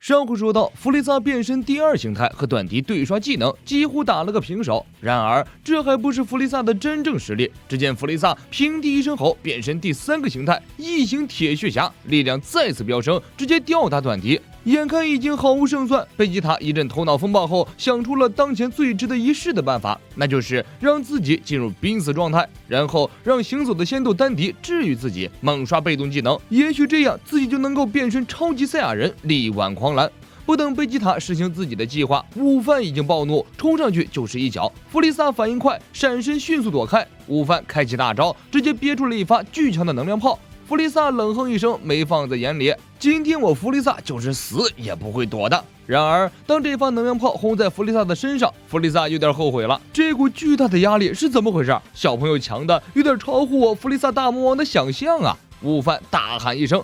上回说到，弗利萨变身第2形态和短笛对刷技能，几乎打了个平手。然而，这还不是弗利萨的真正实力。只见弗利萨平地一声吼，变身第3个形态异形铁血侠，力量再次飙升，直接吊打短笛。眼看已经毫无胜算，贝吉塔一阵头脑风暴后，想出了当前最值得一试的办法，那就是让自己进入濒死状态，然后让行走的仙豆丹迪治愈自己，猛刷被动技能，也许这样自己就能够变身超级赛亚人，力挽狂澜。不等贝吉塔实行自己的计划，悟饭已经暴怒，冲上去就是一脚。弗利萨反应快，闪身迅速躲开，悟饭开启大招，直接憋出了一发巨强的能量炮。弗利萨冷哼一声，没放在眼里。今天我弗利萨就是死也不会躲的。然而，当这发能量炮轰在弗利萨的身上，弗利萨有点后悔了。这股巨大的压力是怎么回事？小朋友强的有点超乎我弗利萨大魔王的想象啊！悟饭大喊一声，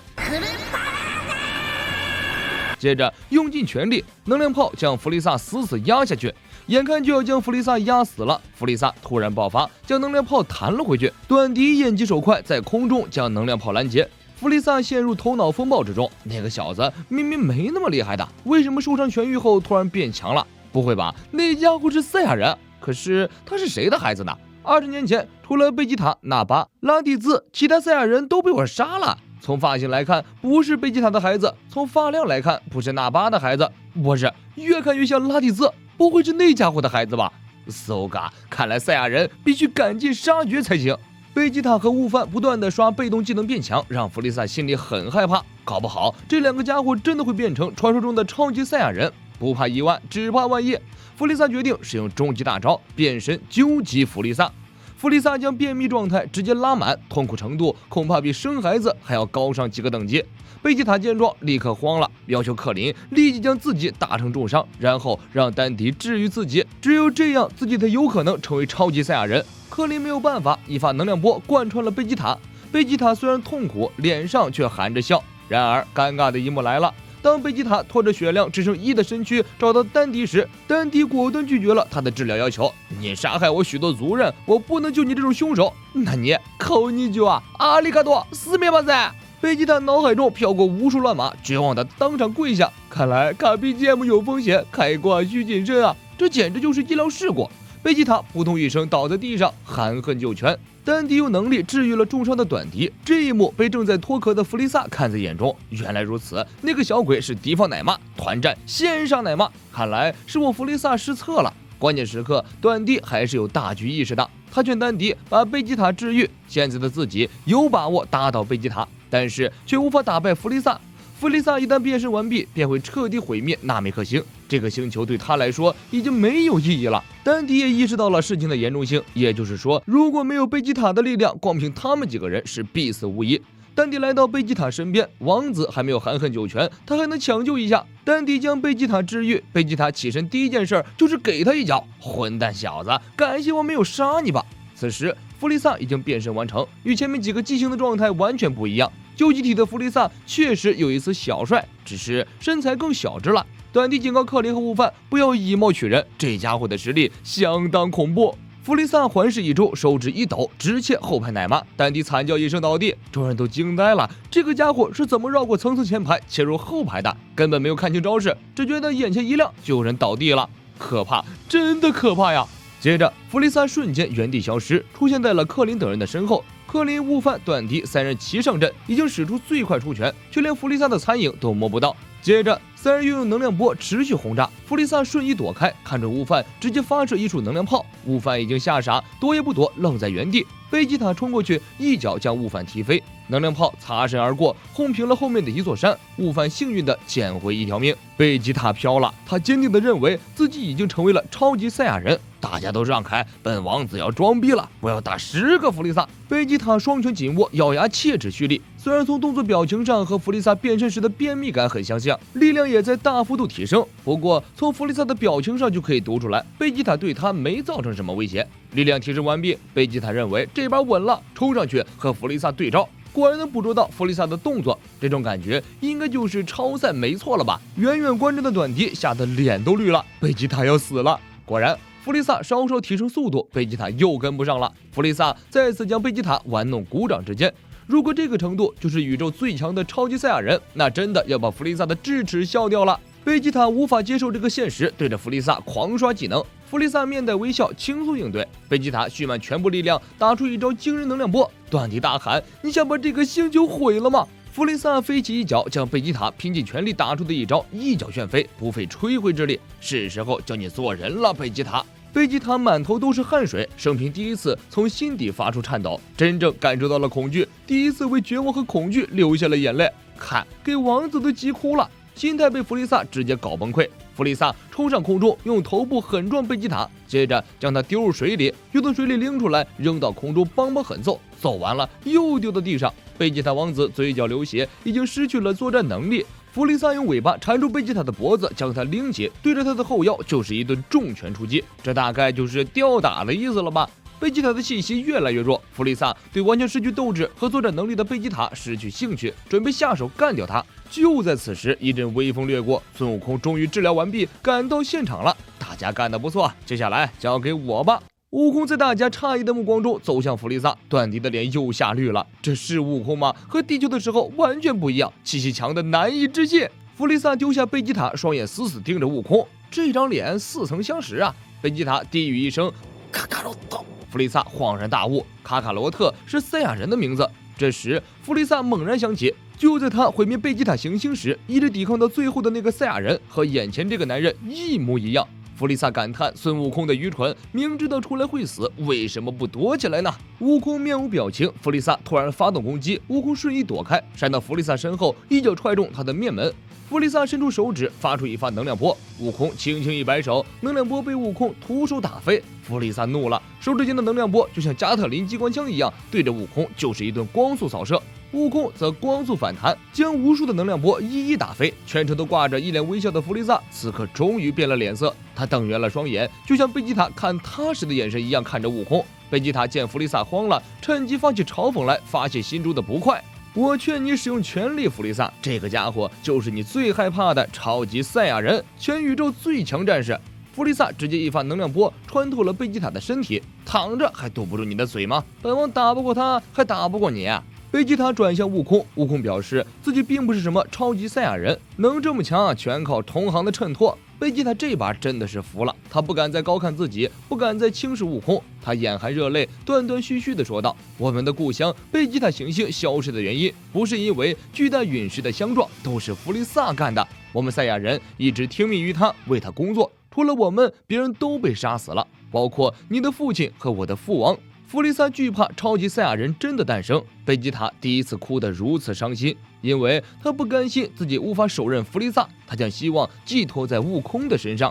接着用尽全力，能量炮将弗利萨死死压下去。眼看就要将弗利萨压死了，弗利萨突然爆发，将能量炮弹了回去。短笛眼疾手快，在空中将能量炮拦截。弗利萨陷入头脑风暴之中，那个小子明明没那么厉害的，为什么受伤痊愈后突然变强了？不会吧，那家伙是赛亚人？可是他是谁的孩子呢？20年前，除了贝吉塔、纳巴、拉蒂兹，其他赛亚人都被我杀了。从发型来看，不是贝吉塔的孩子；从发量来看，不是纳巴的孩子。不是，越看越像拉蒂兹，不会是那家伙的孩子吧？So ga， 看来赛亚人必须赶尽杀绝才行。贝吉塔和悟饭不断的刷被动技能变强，让弗利萨心里很害怕，搞不好这2个家伙真的会变成传说中的超级赛亚人。不怕一万，只怕万一。弗利萨决定使用终极大招变身究极弗利萨。弗利萨将便秘状态直接拉满，痛苦程度恐怕比生孩子还要高上几个等级。贝吉塔见状立刻慌了，要求克林立即将自己打成重伤，然后让丹迪治愈自己，只有这样自己才有可能成为超级赛亚人。克林没有办法，一发能量波贯穿了贝吉塔。贝吉塔虽然痛苦，脸上却含着笑。然而尴尬的一幕来了，当贝吉塔拖着血量只剩1的身躯找到丹迪时，丹迪果断拒绝了他的治疗要求。你杀害我许多族人，我不能救你这种凶手。那你扣你就啊，阿里嘎多，死命吧噻！贝吉塔脑海中飘过无数乱码，绝望的当场跪下。看来卡 BGM 有风险，开挂需谨慎啊！这简直就是医疗事故。贝吉塔扑通一声倒在地上，含恨就拳。丹迪有能力治愈了重伤的短笛，这一幕被正在脱壳的弗利萨看在眼中。原来如此，那个小鬼是敌方奶妈，团战线上奶妈，看来是我弗利萨失策了。关键时刻，短笛还是有大局意识的，他劝丹迪把贝吉塔治愈。现在的自己有把握打倒贝吉塔，但是却无法打败弗利萨。弗利萨一旦变身完毕，便会彻底毁灭纳美克星，这个星球对他来说已经没有意义了。丹迪也意识到了事情的严重性，也就是说，如果没有贝吉塔的力量，光凭他们几个人是必死无疑。丹迪来到贝吉塔身边，王子还没有含恨九泉，他还能抢救一下。丹迪将贝吉塔治愈，贝吉塔起身第一件事就是给他一脚，混蛋小子，感谢我没有杀你吧。此时弗利萨已经变身完成，与前面几个畸形的状态完全不一样。究极体的弗利萨确实有一丝小帅，只是身材更小只了。短笛警告克林和悟饭不要以貌取人，这家伙的实力相当恐怖。弗利萨环视一周，手指一抖，直切后排奶妈。丹迪惨叫一声倒地，众人都惊呆了，这个家伙是怎么绕过层层前排切入后排的？根本没有看清招式，只觉得眼前一亮，就有人倒地了。可怕，真的可怕呀！接着弗利萨瞬间原地消失，出现在了克林等人的身后。克林、悟饭、短笛3人齐上阵，已经使出最快出拳，却连弗利萨的残影都摸不到。接着3人又用能量波持续轰炸，弗利萨瞬移躲开，看准悟饭直接发射一束能量炮。悟饭已经吓傻，躲也不躲，愣在原地。贝吉塔冲过去，一脚将悟饭踢飞，能量炮擦身而过，轰平了后面的一座山。悟饭幸运地捡回一条命。贝吉塔飘了，他坚定地认为自己已经成为了超级赛亚人。大家都让开，本王子要装逼了，我要打10个弗利萨。贝吉塔双拳紧握，咬牙切齿蓄力。虽然从动作表情上和弗利萨变身时的便秘感很相像，力量也在大幅度提升，不过从弗利萨的表情上就可以读出来，贝吉塔对他没造成什么威胁。力量提升完毕，贝吉塔认为这把稳了，冲上去和弗利萨对招。果然能捕捉到弗利萨的动作，这种感觉应该就是超赛没错了吧？远远观战的短笛吓得脸都绿了，贝吉塔要死了。果然弗利萨稍提升速度，贝吉塔又跟不上了。弗利萨再次将贝吉塔玩弄股掌之间，如果这个程度就是宇宙最强的超级赛亚人，那真的要把弗利萨的智齿笑掉了。贝吉塔无法接受这个现实，对着弗利萨狂刷技能。弗利萨面带微笑，轻松应对。贝吉塔蓄满全部力量，打出一招惊人能量波。段迪大喊：“你想把这个星球毁了吗？”弗利萨飞起一脚，将贝吉塔拼尽全力打出的一招一脚旋飞，不费吹灰之力。是时候教你做人了，贝吉塔。贝吉塔满头都是汗水，生平第一次从心底发出颤抖，真正感受到了恐惧，第一次为绝望和恐惧流下了眼泪。看，给王子都急哭了，心态被弗利萨直接搞崩溃。弗利萨冲上空中，用头部狠撞贝吉塔，接着将他丢入水里，又从水里拎出来，扔到空中，梆梆狠揍，揍完了又丢到地上。贝吉塔王子嘴角流血，已经失去了作战能力。弗利萨用尾巴缠住贝吉塔的脖子，将他拎起，对着他的后腰就是一顿重拳出击，这大概就是吊打的意思了吧。贝吉塔的气息越来越弱，弗利萨对完全失去斗志和作战能力的贝吉塔失去兴趣，准备下手干掉他。就在此时，一阵微风掠过，孙悟空终于治疗完毕，赶到现场了。大家干得不错，接下来交给我吧。悟空在大家诧异的目光中走向弗利萨，段迪的脸又吓绿了。这是悟空吗？和地球的时候完全不一样，气息强的难以置信。弗利萨丢下贝吉塔，双眼死死盯着悟空，这张脸似曾相识啊！贝吉塔低语一声：“卡卡罗特。”弗利萨恍然大悟，卡卡罗特是赛亚人的名字。这时，弗利萨猛然想起，就在他毁灭贝吉塔行星时，一直抵抗到最后的那个赛亚人，和眼前这个男人一模一样。弗利萨感叹孙悟空的愚蠢，明知道出来会死，为什么不躲起来呢？悟空面无表情，弗利萨突然发动攻击，悟空瞬移躲开，闪到弗利萨身后，一脚踹中他的面门。弗利萨伸出手指，发出一发能量波，悟空轻轻一摆手，能量波被悟空徒手打飞。弗利萨怒了，手指间的能量波就像加特林机关枪一样，对着悟空就是一顿光速扫射。悟空则光速反弹，将无数的能量波一一打飞。全程都挂着一脸微笑的弗利萨，此刻终于变了脸色，他瞪圆了双眼，就像贝吉塔看他时的眼神一样看着悟空。贝吉塔见弗利萨慌了，趁机发起嘲讽来，发泄心中的不快。我劝你使用全力，弗利萨，这个家伙就是你最害怕的超级赛亚人，全宇宙最强战士。弗利萨直接一发能量波穿透了贝吉塔的身体，躺着还堵不住你的嘴吗？本王打不过他，还打不过你啊！贝吉塔转向悟空，悟空表示自己并不是什么超级赛亚人，能这么强全靠同行的衬托。贝吉塔这把真的是服了，他不敢再高看自己，不敢再轻视悟空，他眼含热泪，断断续续地说道：“我们的故乡贝吉塔行星消失的原因，不是因为巨大陨石的相撞，都是弗利萨干的。我们赛亚人一直听命于他，为他工作，除了我们，别人都被杀死了，包括你的父亲和我的父王。”弗利萨惧怕超级赛亚人真的诞生，贝吉塔第一次哭得如此伤心，因为他不甘心自己无法手刃弗利萨，他将希望寄托在悟空的身上。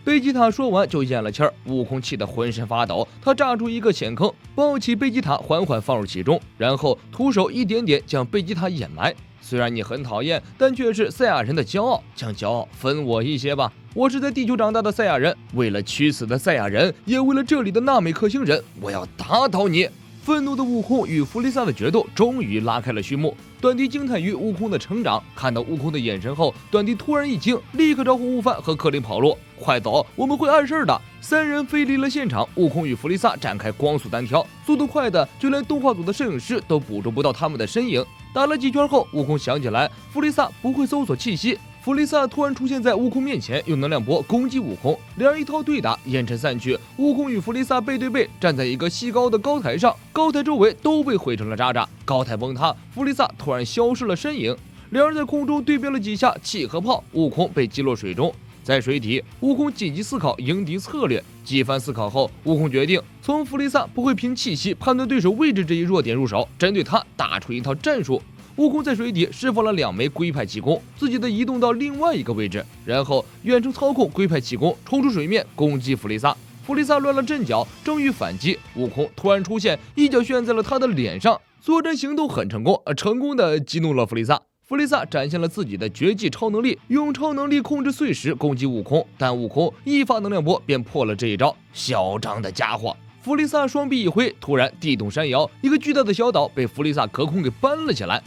贝吉塔说完就咽了气儿，悟空气得浑身发抖，他炸出一个浅坑，抱起贝吉塔缓缓放入其中，然后徒手一点点将贝吉塔掩埋。虽然你很讨厌，但却是赛亚人的骄傲，将骄傲分我一些吧。我是在地球长大的赛亚人，为了屈死的赛亚人，也为了这里的纳美克星人，我要打倒你！愤怒的悟空与弗利萨的决斗终于拉开了序幕。段迪惊叹于悟空的成长，看到悟空的眼神后，段迪突然一惊，立刻招呼悟饭和克林跑路，快走，我们会碍事的。三人飞离了现场，悟空与弗利萨展开光速单挑，速度快的就连动画组的摄影师都捕捉不到他们的身影。打了几圈后，悟空想起来弗利萨不会搜索气息，弗利萨突然出现在悟空面前，用能量波攻击悟空，两人一套对打，烟尘散去，悟空与弗利萨背对背站在一个细高的高台上，高台周围都被毁成了渣渣，高台崩塌，弗利萨突然消失了身影，两人在空中对标了几下气和炮，悟空被击落水中。在水底，悟空紧急思考迎敌策略，几番思考后，悟空决定从弗利萨不会凭气息判断对手位置这一弱点入手，针对他打出一套战术。悟空在水底释放了2枚龟派气功，自己的移动到另外一个位置，然后远程操控龟派气功冲出水面攻击弗利萨。弗利萨乱了阵脚，正欲反击，悟空突然出现，一脚旋在了他的脸上。作战行动很成功，成功的激怒了弗利萨。弗利萨展现了自己的绝技超能力，用超能力控制碎石攻击悟空，但悟空一发能量波便破了这一招。嚣张的家伙！弗利萨双臂一挥，突然地动山摇，一个巨大的小岛被弗利萨隔空给搬了起来。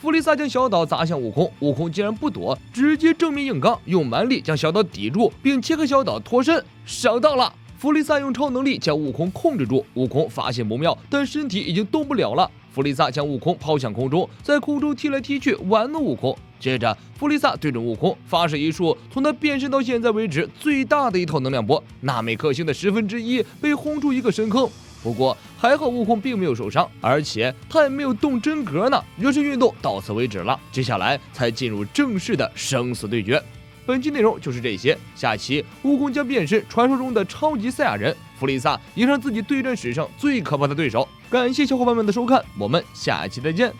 弗利萨将小岛砸向悟空，悟空竟然不躲，直接正面硬刚，用蛮力将小岛抵住，并切开小岛脱身。上当了！弗利萨用超能力将悟空控制住，悟空发现不妙，但身体已经动不了了。弗利萨将悟空抛向空中，在空中踢来踢去，玩弄悟空。接着，弗利萨对准悟空发射一束从他变身到现在为止最大的一套能量波，纳美克星的1/10被轰出一个深坑。不过还好悟空并没有受伤，而且他也没有动真格呢。热身运动到此为止了，接下来才进入正式的生死对决。本期内容就是这些，下期悟空将变身传说中的超级赛亚人，弗利萨迎上自己对战史上最可怕的对手。感谢小伙伴们的收看，我们下期再见。